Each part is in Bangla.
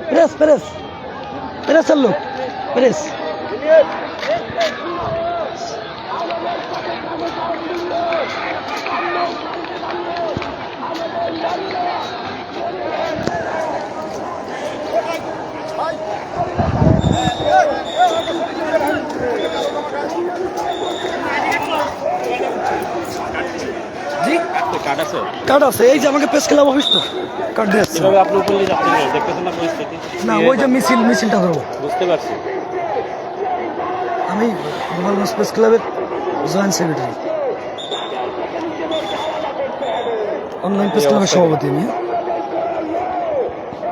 Press, press. Press al look. Press. জি কার্ড আছে এই যে আমাকে প্রেস ক্লাব অফিস তো কার্ড দিয়ে আসছে আপনি উপরে দেখতেছেন না পরিস্থিতি না ওই যে মিছিলটা ধরবো বুঝতে পারছি আমি গোপালগঞ্জ প্রেস ক্লাবের জয়েন্ট সেক্রেটারি অনলাইন প্রেস ক্লাবের সভাপতি আমি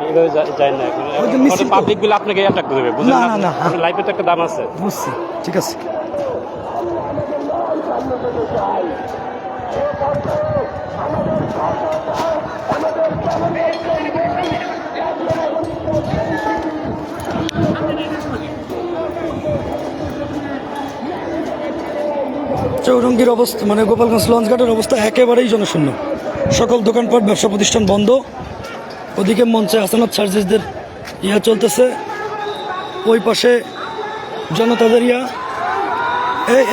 এইভাবে যায় না এখন পাবলিক গুলো আপনাকে অ্যাটাক করবে বুঝলেন না না না লাইফে তো একটা দাম আছে বুঝছি ঠিক আছে চৌরঙ্গীর অবস্থা মানে গোপালগঞ্জ লঞ্চঘাটের অবস্থা একেবারেই জনশূন্য সকল দোকানপাট ব্যবসা প্রতিষ্ঠান বন্ধ ওদিকে মঞ্চে আসানাত চার্জেসদের ইয়া চলতেছে ওই পাশে জনতাদের ইয়া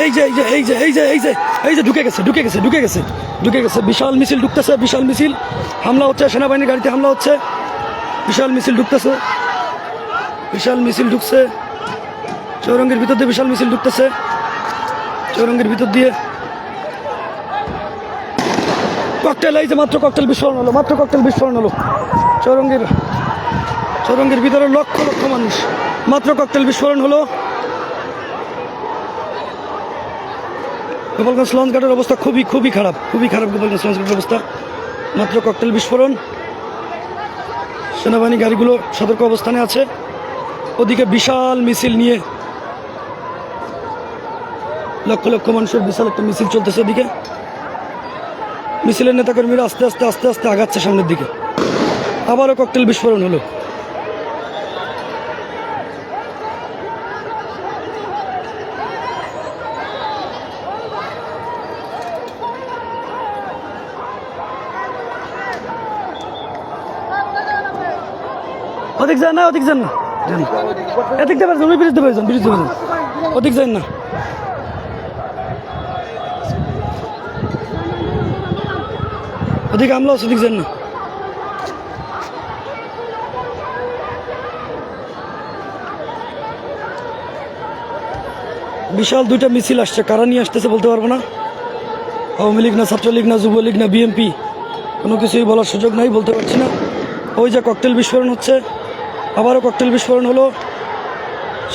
এই যে এই যে এই যে এই যে এই যে এই যে ঢুকে গেছে বিশাল মিছিল ঢুকতেছে বিশাল মিছিল হামলা হচ্ছে সেনাবাহিনীর গাড়িতে হামলা হচ্ছে বিশাল মিছিল ঢুকতেছে বিশাল মিছিল ঢুকছে চৌরঙ্গীর ভিতর দিয়ে বিশাল মিছিল ঢুকতেছে চৌরঙ্গীর ভিতর দিয়ে ককটেল এই যে মাত্র ককটেল বিস্ফোরণ হলো চৌরঙ্গীর ভিতরে লক্ষ লক্ষ মানুষ মাত্র ককটেল বিস্ফোরণ হলো গোপালগঞ্জ লঞ্চঘাটের অবস্থা খুবই খারাপ গোপালগঞ্জ লঞ্চঘাটের অবস্থা মাত্র ককটেল বিস্ফোরণ সেনাবাহিনী গাড়িগুলো সতর্ক অবস্থানে আছে ওদিকে বিশাল মিছিল নিয়ে লক্ষ লক্ষ মানুষের বিশাল একটা মিছিল চলতেছে ওদিকে মিছিলের নেতাকর্মীরা আস্তে আস্তে আগাচ্ছে সামনের দিকে আবারও ককটেল বিস্ফোরণ হলো ওদিক যান না এদিক দিয়ে পারছেন বিরুদ্ধে পারছেন ওদিক যান না ওদিকে আমলা আছে ওদিক যান না বিশাল দুইটা মিছিল আসছে কারা নিয়ে আসতেছে বলতে পারবো না আওয়ামী লীগ না ছাত্রলীগ না যুবলীগ না বিএনপি কোনো কিছুই বলার সুযোগ নাই বলতে পারছি না ওই যে ককটেল বিস্ফোরণ হচ্ছে আবারও ককটেল বিস্ফোরণ হলো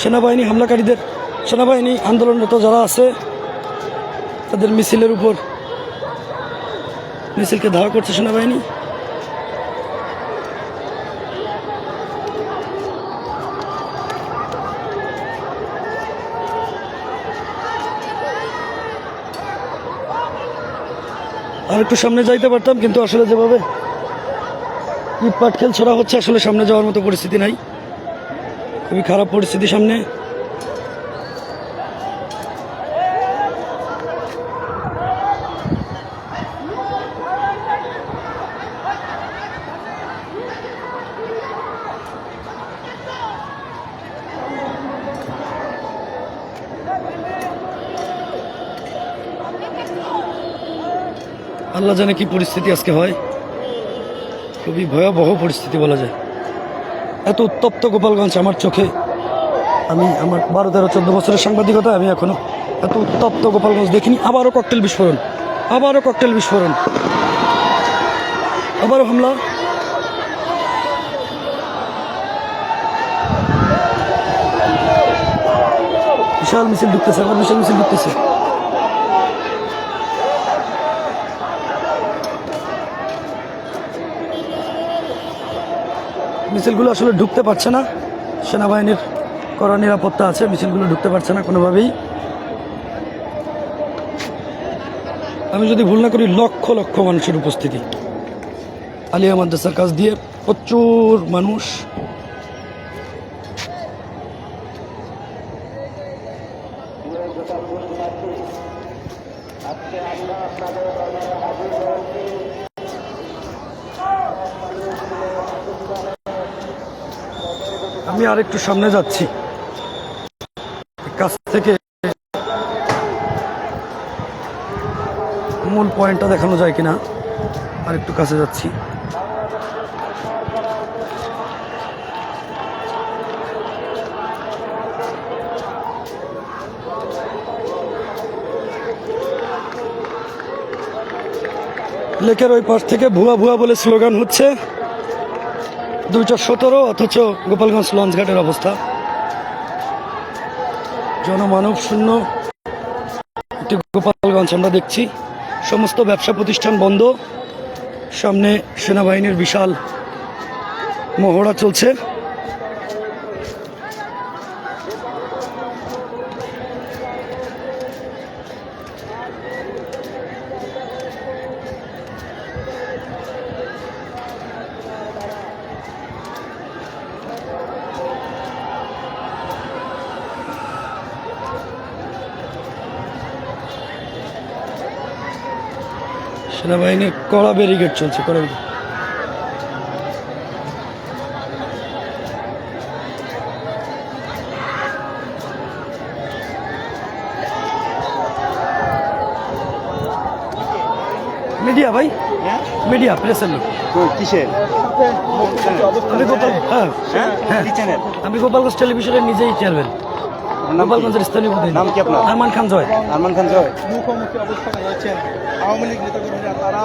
সেনাবাহিনী আন্দোলনরত যারা আছে তাদের মিছিলের উপর মিছিলকে ধাওয়া করছে সেনাবাহিনী আর একটু সামনে যাইতে পারতাম কিন্তু আসলে যেভাবে ইটপাট খেল ছোড়া হচ্ছে আসলে সামনে যাওয়ার মতো পরিস্থিতি নাই খুবই খারাপ পরিস্থিতি সামনে আল্লাহ জানে কি পরিস্থিতি আজকে হয় খুবই ভয়াবহ পরিস্থিতি বলা যায় এত উত্তপ্ত গোপালগঞ্জ আমার চোখে আমি আমার 12-13-14 বছরের সাংবাদিকতা আমি এখনো এত উত্তপ্ত গোপালগঞ্জ দেখিনি আবারও ককটেল বিস্ফোরণ আবারও হামলা বিশাল মিছিল ঢুকতেছে মিছিলগুলো আসলে ঢুকতে পারছে না সেনাবাহিনীর কড়া নিরাপত্তা আছে মিছিলগুলো ঢুকতে পারছে না কোনোভাবেই আমি যদি ভুল না করি লক্ষ লক্ষ মানুষের উপস্থিতি আলিয়া মাদ্রাসার কাছ দিয়ে প্রচুর মানুষ। আমি আর একটু সামনে যাচ্ছি, কাছ থেকে মূল পয়েন্টটা দেখানো যায় কিনা। আর একটু কাছে যাচ্ছি। লেকের ওই পাশ থেকে ভুয়া ভুয়া বলে স্লোগান হচ্ছে। 217 অথচ গোপালগঞ্জ লঞ্চঘাটের অবস্থা জনমানব শূন্য একটি গোপালগঞ্জ আমরা দেখছি। সমস্ত ব্যবসা প্রতিষ্ঠান বন্ধ, সামনে সেনাবাহিনীর বিশাল মহড়া চলছে। সেনাবাহিনীর কড়া ব্যারিকেড চলছে, কড়া ব্যারিকেড। মিডিয়া ভাই, মিডিয়া প্রেসের লোক। কিসের আমি আমি গোপালগঞ্জ টেলিভিশনের নিজেই চেয়ারম্যান, গোপালগঞ্জের স্থানীয় প্রতিনিধি। নাম কি আপনার? আরমান খান জয়। আরমান খান জয়। মুখোমুখি অবস্থানে রয়েছেন আওয়ামী লীগ নেতাকর্মীরা। তারা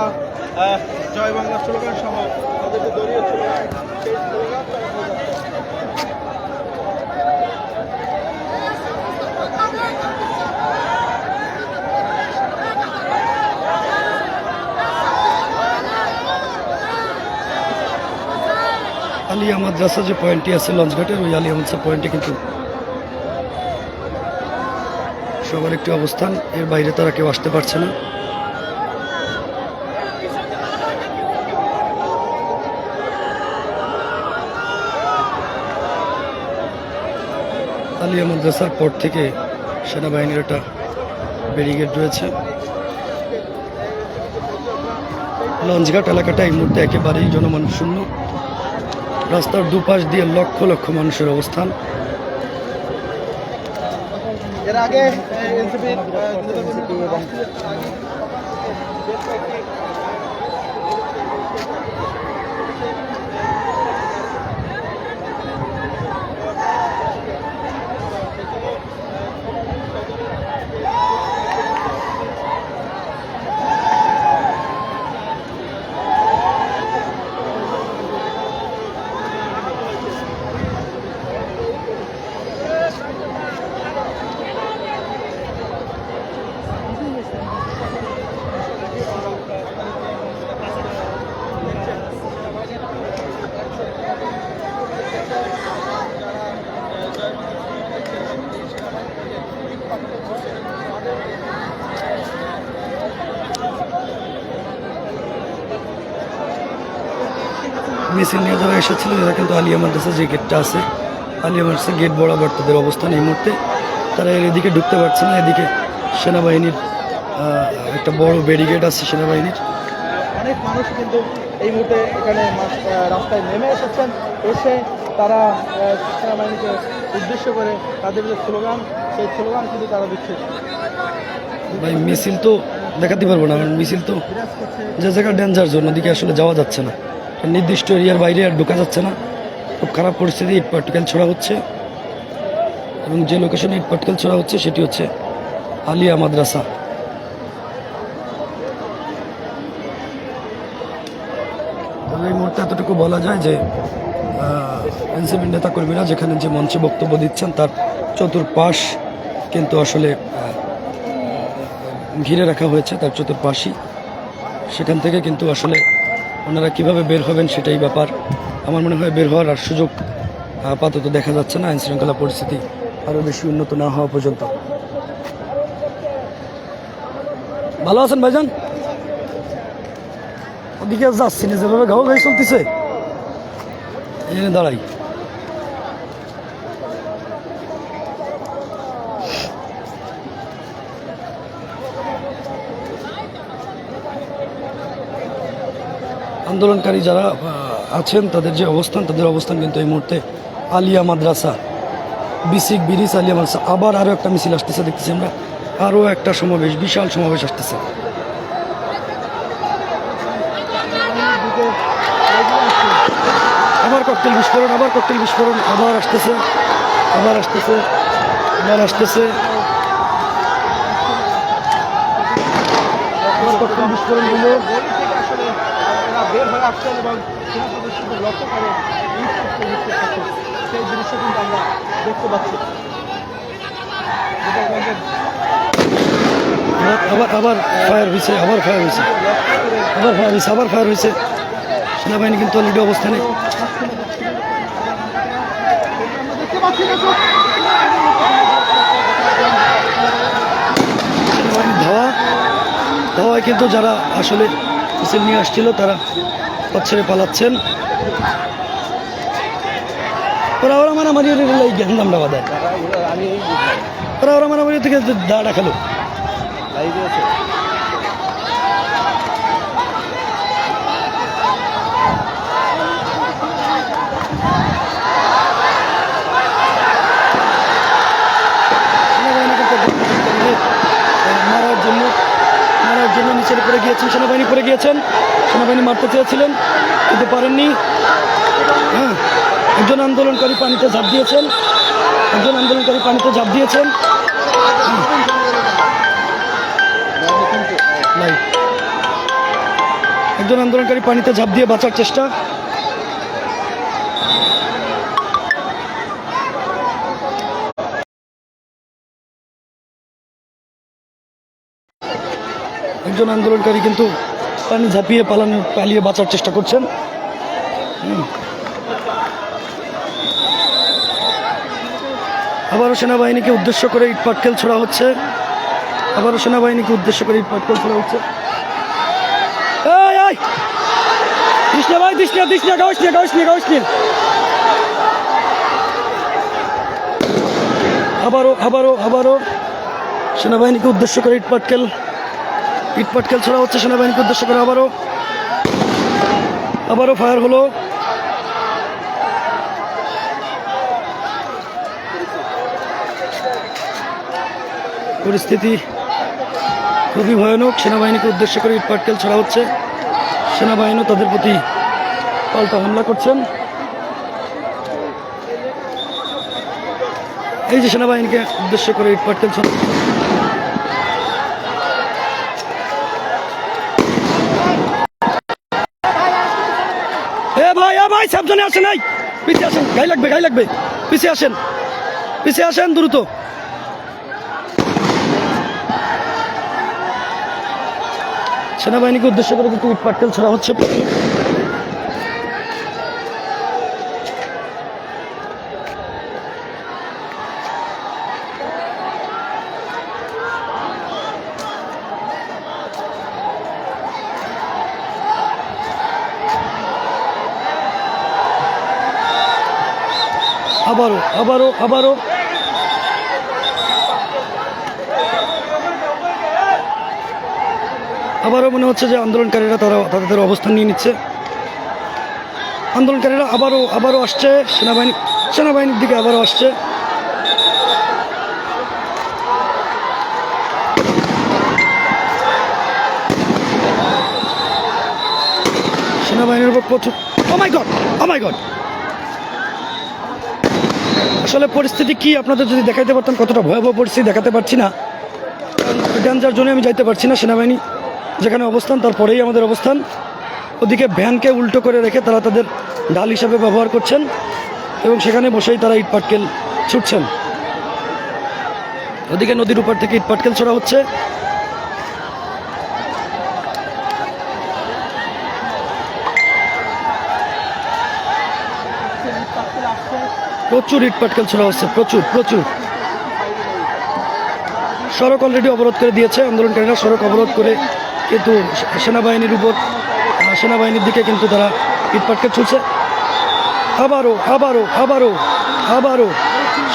জয় বাংলা স্লোগান সহ তাদের যে দলীয় স্লোগান, সেই স্লোগান তারা বলে যাচ্ছে। আলিয়া মাদ্রাসা যে পয়েন্টটি আছে লঞ্চঘাটের, ওই আলিয়া মাদ্রাসা পয়েন্টে কিন্তু সবার একটি অবস্থান, এর বাইরে তারা কেউ আসতে পারছে না। আলিয়া মাদ্রাসার পর থেকে সেনাবাহিনীর একটা ব্যারিকেড রয়েছে। লঞ্চঘাট এলাকাটা এই মুহূর্তে একেবারেই জনমানব শূন্য। রাস্তার দুপাশ দিয়ে লক্ষ লক্ষ মানুষের অবস্থান। এর আগে এনসিপি এবং মিছিল নিয়ে যারা এসেছিল, এরা কিন্তু আলিয়া মাদ্রাসা যে গেটটা আছে, আলিয়া মাদ্রাসা গেট বরাবর তাদের অবস্থান এই মুহূর্তে। তারা এর এদিকে ঢুকতে পারছে না। এদিকে সেনাবাহিনীর একটা বড় ব্যারিকেড আছে সেনাবাহিনীর। অনেক মানুষ কিন্তু এই মুহূর্তে এখানে রাস্তায় নেমে এসেছেন। এসে তারা সেনাবাহিনীকে উদ্দেশ্য করে তাদের যে স্লোগান, সেই স্লোগান কিন্তু তারা দিচ্ছে। ভাই মিছিল তো দেখাতে পারবো না, কারণ মিছিল তো যে জায়গায় ডেঞ্জার জোন, ওদিকে আসলে যাওয়া যাচ্ছে না। নির্দিষ্ট এরিয়ার বাইরে আর ঢোকা যাচ্ছে না। খুব খারাপ পরিস্থিতি। ইট পাটকেল ছোড়া হচ্ছে, এবং যে লোকেশনে ইট পাটকেল ছোড়া হচ্ছে সেটি হচ্ছে আলিয়া মাদ্রাসা। তবে এই মুহূর্তে এতটুকু বলা যায় যে এনসিপি নেতাকর্মীরা যেখানে যে মঞ্চে বক্তব্য দিচ্ছেন তার চতুর্পাশ কিন্তু আসলে ঘিরে রাখা হয়েছে, তার চতুর্পাশই। সেখান থেকে কিন্তু আসলে ওনারা কিভাবে বের হবেন সেটাই ব্যাপার। আমার মনে হয় বের হওয়ার আর সুযোগ আপাতত দেখা যাচ্ছে না, আইনশৃঙ্খলা পরিস্থিতি আরও বেশি উন্নত না হওয়া পর্যন্ত। ভালো আছেন ভাইজান? ওদিকে যাচ্ছি না, যেভাবে গাও গাই চলতেছে এখানে দাঁড়াই। আন্দোলনকারী যারা আছেন তাদের যে অবস্থান, তাদের অবস্থান কিন্তু এই মুহূর্তে আলিয়া মাদ্রাসা, বিসিক বিরিস আলিয়া মাদ্রাসা। আবার আরও একটা মিছিল আসতেছে, দেখতেছি আমরা আরও একটা সমাবেশ, বিশাল সমাবেশ আসতেছে। আবার ককটেল বিস্ফোরণ, আবার ককটেল বিস্ফোরণ, আবার আসতেছে, আবার আসতেছে, আবার আসতেছে, আবার ককটেল বিস্ফোরণ হলো। আসলে এরা বের হয়ে আসছেন এবং সেনা সদস্যদের লক্ষ্য করে ইট ছুটতে ছুটতে থাকছেন। সেই দৃশ্য কিন্তু আমরা দেখতে পাচ্ছি। গোপালগঞ্জের আবার আবার ফায়ার হয়েছে, আবার ফায়ার হয়েছে, আবার ফায়ার হয়েছে, আবার ফায়ার হয়েছে। সেনাবাহিনী কিন্তু অলরেডি অবস্থানে। সেনাবাহিনী ধাওয়ায় কিন্তু যারা আসলে মিছিল নিয়ে আসছিল তারা পথ ছেড়ে পালাচ্ছেন। ওরা মারামারি জ্ঞান দামটা বাদায়, ওরা মারামারি থেকে দাঁড়া খেলো। মারার জন্য নিচে পড়ে গিয়েছেন, সেনাবাহিনী পড়ে গিয়েছেন। সেনাবাহিনী মারতে চেয়েছিলেন কিন্তু পারেননি। হ্যাঁ, একজন আন্দোলনকারী পানিতে ঝাঁপ দিয়েছেন, একজন আন্দোলনকারী পানিতে ঝাঁপ দিয়েছেন। একজন আন্দোলনকারী পানিতে ঝাঁপ দিয়ে বাঁচার চেষ্টা। একজন আন্দোলনকারী কিন্তু পানি ঝাঁপিয়ে পালিয়ে বাঁচার চেষ্টা করছেন। আবারও সেনাবাহিনীকে উদ্দেশ্য করে ইট পাটকেল ছোড়া হচ্ছে, আবারও সেনাবাহিনীকে উদ্দেশ্য করে ইট পাটকেল ছোড়া হচ্ছে। আবারও সেনাবাহিনীকে উদ্দেশ্য করে ইট পাটকেল ছোড়া হচ্ছে, সেনাবাহিনীকে উদ্দেশ্য করে আবারও ফায়ার হলো। পরিস্থিতি খুবই ভয়ানক। সেনাবাহিনীকে উদ্দেশ্য করে ইট পাটকেল ছোড়া হচ্ছে, সেনাবাহিনী তাদের প্রতি পাল্টা হামলা করছেন। এই যে সেনাবাহিনীকে উদ্দেশ্য করে ইট পাটকেল ছোড়া। ভাই সাবধানে আসেন, নাই পিছিয়ে আসেন, গাই লাগবে, পিছিয়ে আসেন দ্রুত। সেনাবাহিনীকে উদ্দেশ্য করে কিন্তু ইট পাটকেল ছোড়া হচ্ছে। আবারও মনে হচ্ছে যে আন্দোলনকারীরা তারা তাদের অবস্থান নিয়ে নিচ্ছে। আন্দোলনকারীরা আবারও আসছে, সেনাবাহিনীর দিকে আবারও আসছে। সেনাবাহিনীর উপর প্রচুর। ও মাই গড, আসলে পরিস্থিতি কি আপনাদের যদি দেখাইতে পারতাম, কতটা ভয়াবহ পরিস্থিতি দেখাতে পারছি না, ডেঞ্জার জোনে আমি যাইতে পারছি না। সেনাবাহিনী যেখানে অবস্থান তারপরেই আমাদের অবস্থান। ওদিকে ভ্যানকে উল্টো করে রেখে তারা তাদের ঢাল হিসাবে ব্যবহার করছেন এবং সেখানে বসেই তারা ইট পাটকেল ছুটছেন। ওদিকে নদীর উপর থেকে ইট পাটকেল ছোড়া হচ্ছে। প্রচুর ইট পাটকেল ছোড়া হচ্ছে, প্রচুর। সড়ক অলরেডি অবরোধ করে দিয়েছে আন্দোলনকারীরা, সড়ক অবরোধ করে কিন্তু সেনাবাহিনীর দিকে কিন্তু তারা ইট পাটকেল ছুটছে। আবারও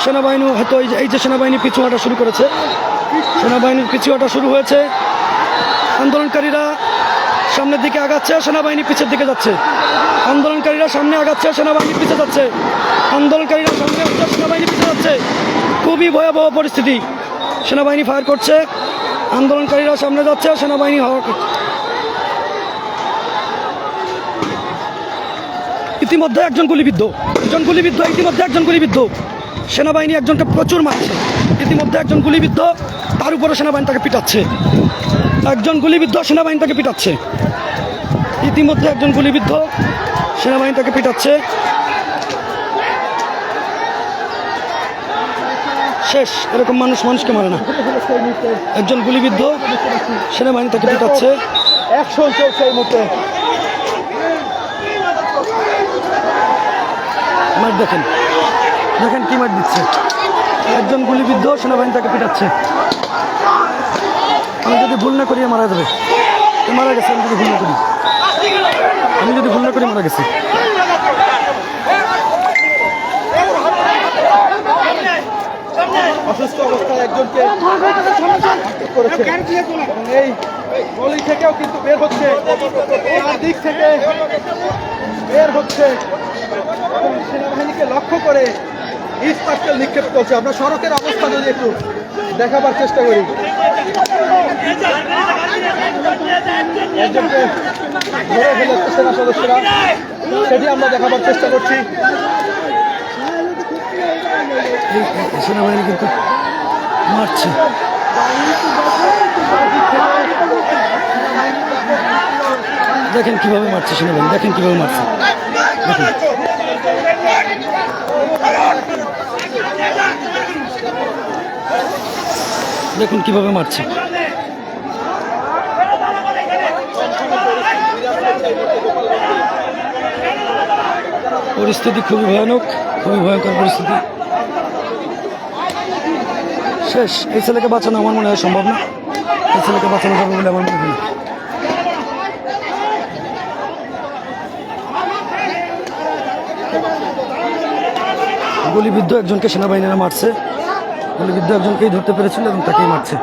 সেনাবাহিনী হয়তো এই যে সেনাবাহিনী পিছু হাঁটা শুরু করেছে, সেনাবাহিনীর পিছু হাঁটা শুরু হয়েছে। আন্দোলনকারীরা সামনের দিকে আগাচ্ছে, সেনাবাহিনী পিছের দিকে যাচ্ছে। আন্দোলনকারীরা সামনে আগাচ্ছে, সেনাবাহিনী পিছে যাচ্ছে। আন্দোলনকারীরা সামনে আসছে, সেনাবাহিনী পিছে যাচ্ছে। খুবই ভয়াবহ পরিস্থিতি। সেনাবাহিনী ফায়ার করছে, আন্দোলনকারীরা সামনে যাচ্ছে, সেনাবাহিনী হাওয়া করছে। ইতিমধ্যে একজন গুলিবিদ্ধ, ইতিমধ্যে একজন গুলিবিদ্ধ। সেনাবাহিনী একজনকে প্রচুর মারছে। ইতিমধ্যে একজন গুলিবিদ্ধ, তার উপরে সেনাবাহিনী তাকে পিটাচ্ছে। একজন গুলিবিদ্ধ, সেনাবাহিনী তাকে পিটাচ্ছে। ইতিমধ্যে একজন গুলিবিদ্ধ, সেনাবাহিনী তাকে পিটাচ্ছে। শেষ। এরকম মানুষকে মারে না। একজন গুলিবিদ্ধ, সেনাবাহিনী তাকে পিটাচ্ছে। অ্যাকশন চলছে এই মুহূর্তে। মার দেখেন কি মার দিচ্ছে। একজন গুলিবিদ্ধ, সেনাবাহিনী তাকে পিটাচ্ছে। আমি যদি ভুল না করি মারা যাবে, মারা গেছে। আমি যদি ভুল না করি মারা গেছে। অসুস্থ অবস্থায় একজনকে আটক করেছে এবং এই গলি থেকেও কিন্তু বের হচ্ছে, দিক থেকে বের হচ্ছে এবং সেনাবাহিনীকে লক্ষ্য করে ইস্পাতকেল নিক্ষেপ করছে। আমরা সড়কের অবস্থা যদি একটু দেখাবার চেষ্টা করি। একজনকে ধরে ফেলেছে সেনা সদস্যরা, সেটি আমরা দেখাবার চেষ্টা করছি। সেনাবাহিনী কিন্তু মারছে। দেখেন কিভাবে মারছে সেনাবাহিনী, দেখেন কিভাবে মারছে। দেখুন কিভাবে মারছে। পরিস্থিতি খুবই ভয়ানক, খুবই ভয়ঙ্কর পরিস্থিতি। শেষ। এই ছেলেকে বাঁচানো আমার মনে হয় সম্ভব না। এই ছেলেকে বাঁচানো যাবে বলে আমার মনে হয় না। গুলিবিদ্ধ একজনকে সেনাবাহিনীরা মারছে। গুলিবিদ্ধ একজনকেই ধরতে পেরেছিল এবং তাকেই মারছে।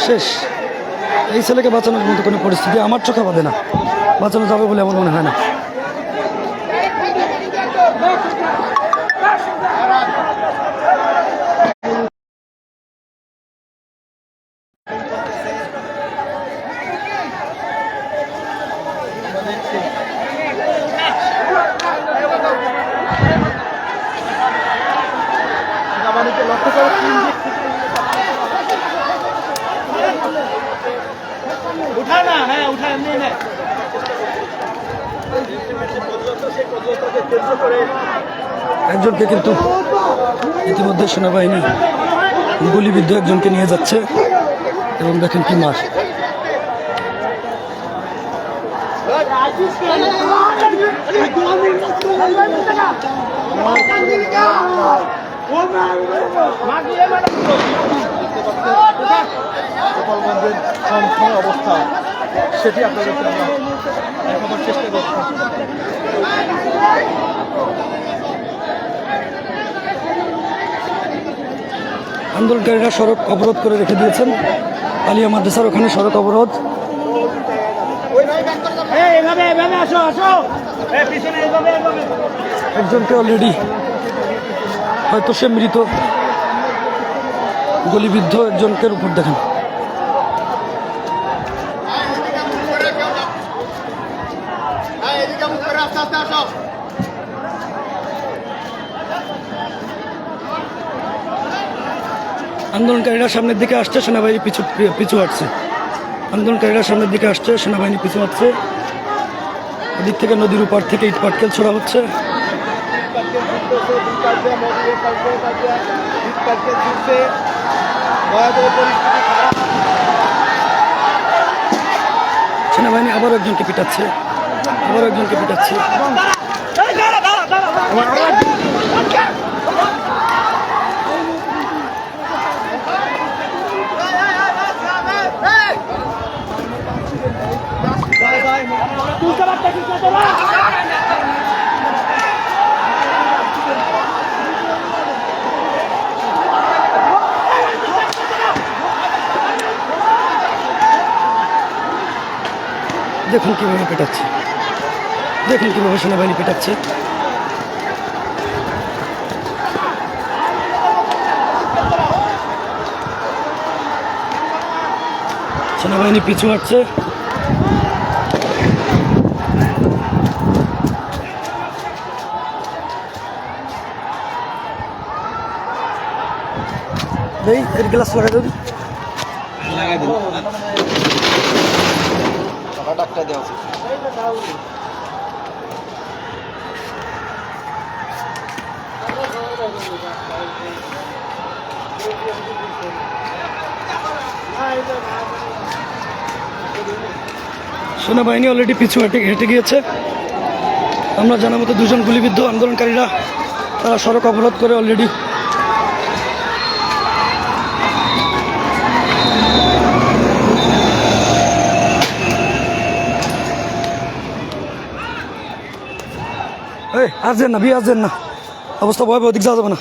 শেষ। এই ছেলেকে বাঁচানোর মতো কোনো পরিস্থিতি আমার চোখে বাঁধে না। বাঁচানো যাবে বলে আমার মনে হয় না। সেনাবাহিনীকে লক্ষ্য করে একজনকে কিন্তু ইতিমধ্যে সেনাবাহিনী গুলিবিদ্ধ একজনকে নিয়ে যাচ্ছে এবং দেখেন কি মার। গোপালগঞ্জের ছমছম অবস্থা সেটি আপনাদেরকে আমরা দেখাবার চেষ্টা করছি। আন্দোলনকারীরা সড়ক অবরোধ করে রেখে দিয়েছেন। আলিয়া মাদ্রাসার ওখানে সড়ক অবরোধ। একজনকে অলরেডি হয়তো সে মৃত। গুলিবিদ্ধ একজনকে উপর দেখেন। আন্দোলনকারীরা সামনের দিকে আসছে, সেনাবাহিনী পিছু হটছে। আন্দোলনকারীরা সামনের দিকে আসছে, সেনাবাহিনী পিছু হচ্ছে। এদিক থেকে নদীর উপর থেকে ইট পাটকেল ছোড়া হচ্ছে। সেনাবাহিনী আবার একজনকে পিটাচ্ছে, দেখুন কিভাবে পেটাচ্ছে, দেখুন কিভাবে সেনাবাহিনী পেটাচ্ছে। সেনাবাহিনী পিছু হটছে। এই এর গ্লাস লাগাই দেন। সেনাবাহিনী অলরেডি পিছু হেঁটে গিয়েছে। আমরা জানা মতো দুজন গুলিবিদ্ধ আন্দোলনকারীরা তারা সড়ক অবরোধ করে অলরেডি আসছেন না, আসছেন না, অবস্থা ভয়াবহ, দিক যাওয়া যাবে না।